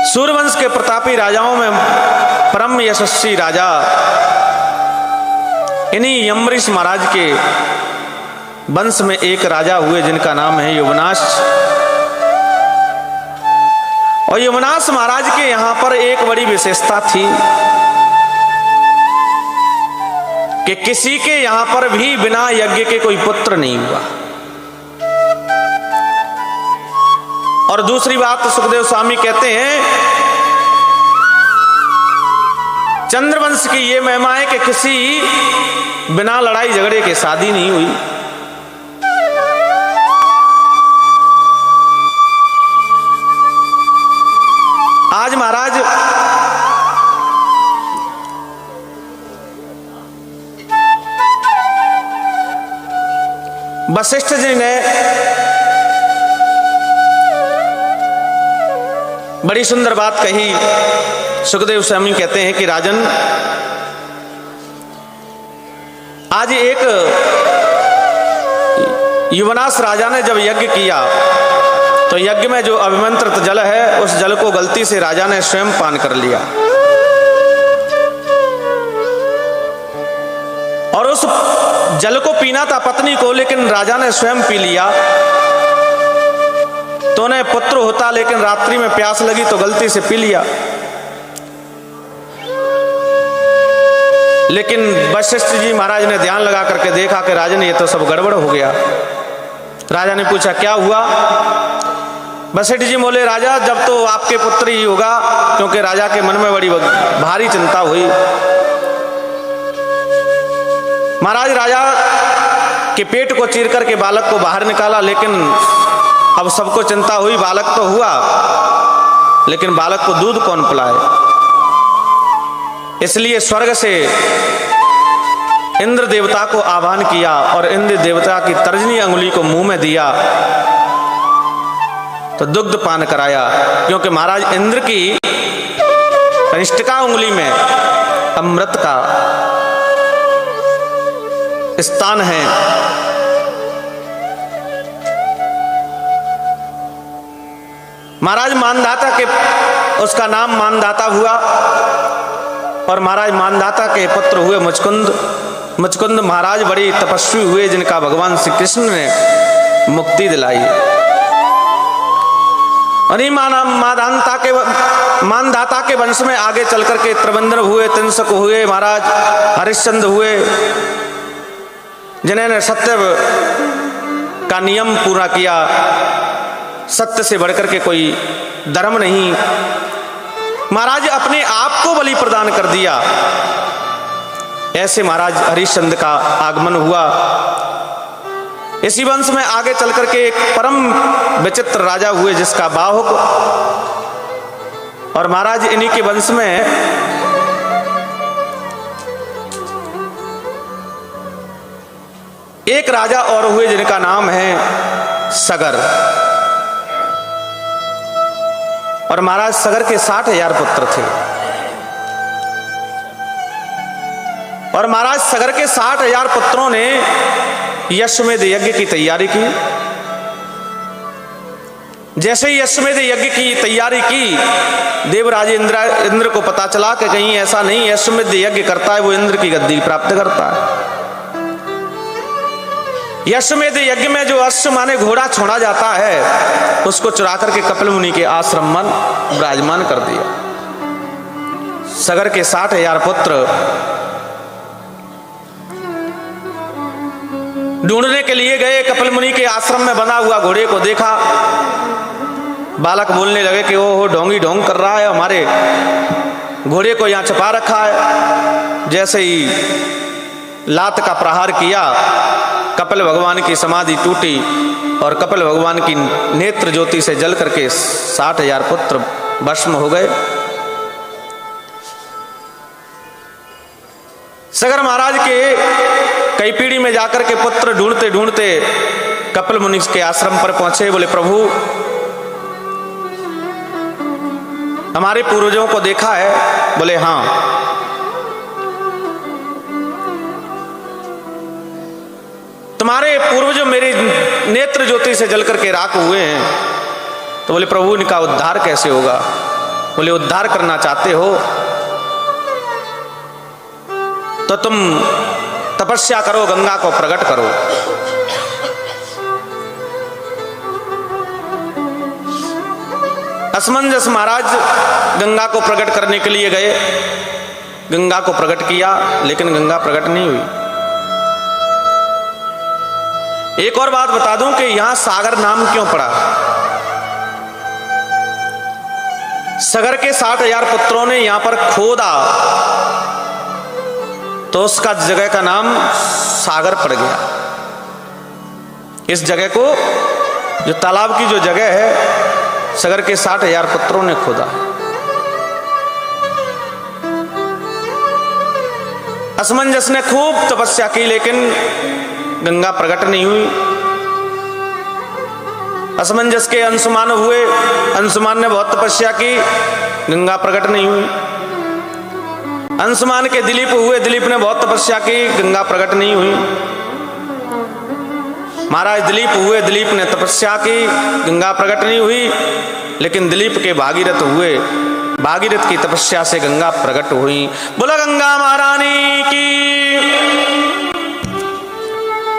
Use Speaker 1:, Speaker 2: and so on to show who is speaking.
Speaker 1: सूर्यवंश के प्रतापी राजाओं में परम यशस्वी राजा इन्हीं यमरीश महाराज के वंश में एक राजा हुए जिनका नाम है युवनाश। और युवनाश महाराज के यहां पर एक बड़ी विशेषता थी कि किसी के यहां पर भी बिना यज्ञ के कोई पुत्र नहीं हुआ। और दूसरी बात सुखदेव स्वामी कहते हैं चंद्रवंश की ये महिमा है कि किसी बिना लड़ाई झगड़े के शादी नहीं हुई। आज महाराज वशिष्ठ जी ने बड़ी सुंदर बात कही। सुखदेव स्वामी कहते हैं कि राजन, आज एक युवनाश राजा ने जब यज्ञ किया तो यज्ञ में जो अभिमंत्रित जल है उस जल को गलती से राजा ने स्वयं पान कर लिया और उस जल को पीना था पत्नी को, लेकिन राजा ने स्वयं पी लिया तो उन्हें पुत्र होता, लेकिन रात्रि में प्यास लगी तो गलती से पी लिया। लेकिन वशिष्ठ जी महाराज ने ध्यान लगा करके देखा कि राजन ये तो सब गड़बड़ हो गया। राजा ने पूछा क्या हुआ? वशिष्ठ जी बोले राजा, जब तो आपके पुत्र ही होगा, क्योंकि राजा के मन में बड़ी भारी चिंता हुई। महाराज राजा के पेट को चीर करके बालक को बाहर निकाला, लेकिन अब सबको चिंता हुई, बालक तो हुआ लेकिन बालक को दूध कौन पिलाए। इसलिए स्वर्ग से इंद्र देवता को आह्वान किया और इंद्र देवता की तर्जनी अंगुली को मुंह में दिया तो दुग्ध पान कराया, क्योंकि महाराज इंद्र की कनिष्ठिका उंगली में अमृत का स्थान है। महाराज मानदाता के उसका नाम मानदाता हुआ और महाराज मानदाता के पुत्र हुए मुचकुंद। मुचकुंद महाराज बड़ी तपस्वी हुए जिनका भगवान श्री कृष्ण ने मुक्ति दिलाई। और मानदाता के वंश में आगे चल करके त्रिवेंद्र हुए, तिनसक हुए, महाराज हरिश्चंद्र हुए, जिन्होंने सत्य का नियम पूरा किया। सत्य से बढ़कर के कोई धर्म नहीं। महाराज अपने आप को बलि प्रदान कर दिया। ऐसे महाराज हरिश्चंद्र का आगमन हुआ। इसी वंश में आगे चल करके एक परम विचित्र राजा हुए जिसका बाहुक, और महाराज इन्हीं के वंश में एक राजा और हुए जिनका नाम है सगर। और महाराज सगर के 60,000 पुत्र थे। और महाराज सगर के 60,000 पुत्रों ने यश्वमेध यज्ञ की तैयारी की। जैसे ही यश्वमेध यज्ञ की तैयारी की, देवराज इंद्र को पता चला कि कहीं ऐसा नहीं यश्वमेध यज्ञ करता है वो इंद्र की गद्दी प्राप्त करता है। यश्वमेध यज्ञ में जो अश्व माने घोड़ा छोड़ा जाता है उसको चुरा करके कपिल मुनि के आश्रम में विराजमान कर दिया। सगर के 60,000 पुत्र ढूंढने के लिए गए। कपिल मुनि के आश्रम में बना हुआ घोड़े को देखा। बालक बोलने लगे कि वो ढोंगी ढोंग कर रहा है, हमारे घोड़े को यहाँ छिपा रखा है। जैसे ही लात का प्रहार किया, कपिल भगवान की समाधि टूटी और कपिल भगवान की नेत्र ज्योति से जल करके 60,000 पुत्र भस्म हो गए। सगर महाराज के कई पीढ़ी में जाकर के पुत्र ढूंढते ढूंढते कपिल मुनि के आश्रम पर पहुंचे। बोले प्रभु, हमारे पूर्वजों को देखा है? बोले हाँ। तुम्हारे पूर्वज मेरी नेत्र ज्योति से जल करके राख हुए हैं। तो बोले प्रभु, इनका उद्धार कैसे होगा? बोले उद्धार करना चाहते हो तो तुम तपस्या करो, गंगा को प्रकट करो। असमंजस महाराज गंगा को प्रकट करने के लिए गए, गंगा को प्रकट किया, लेकिन गंगा प्रकट नहीं हुई। एक और बात बता दूं कि यहां सागर नाम क्यों पड़ा। सगर के 60,000 पुत्रों ने यहां पर खोदा तो उसका जगह का नाम सागर पड़ गया। इस जगह को, जो तालाब की जो जगह है, सगर के 60,000 पुत्रों ने खोदा। असमंजस ने खूब तपस्या की, लेकिन गंगा प्रकट नहीं हुई। असमंजस के अंशुमान हुए, अंशुमान ने बहुत तपस्या की, गंगा प्रकट नहीं हुई। अंशुमान के दिलीप हुए, दिलीप ने बहुत तपस्या की, गंगा प्रकट नहीं हुई। महाराज दिलीप हुए, दिलीप ने तपस्या की, गंगा प्रकट नहीं हुई, लेकिन दिलीप के भागीरथ हुए, भागीरथ की तपस्या से गंगा प्रकट हुई। बोला गंगा महारानी की।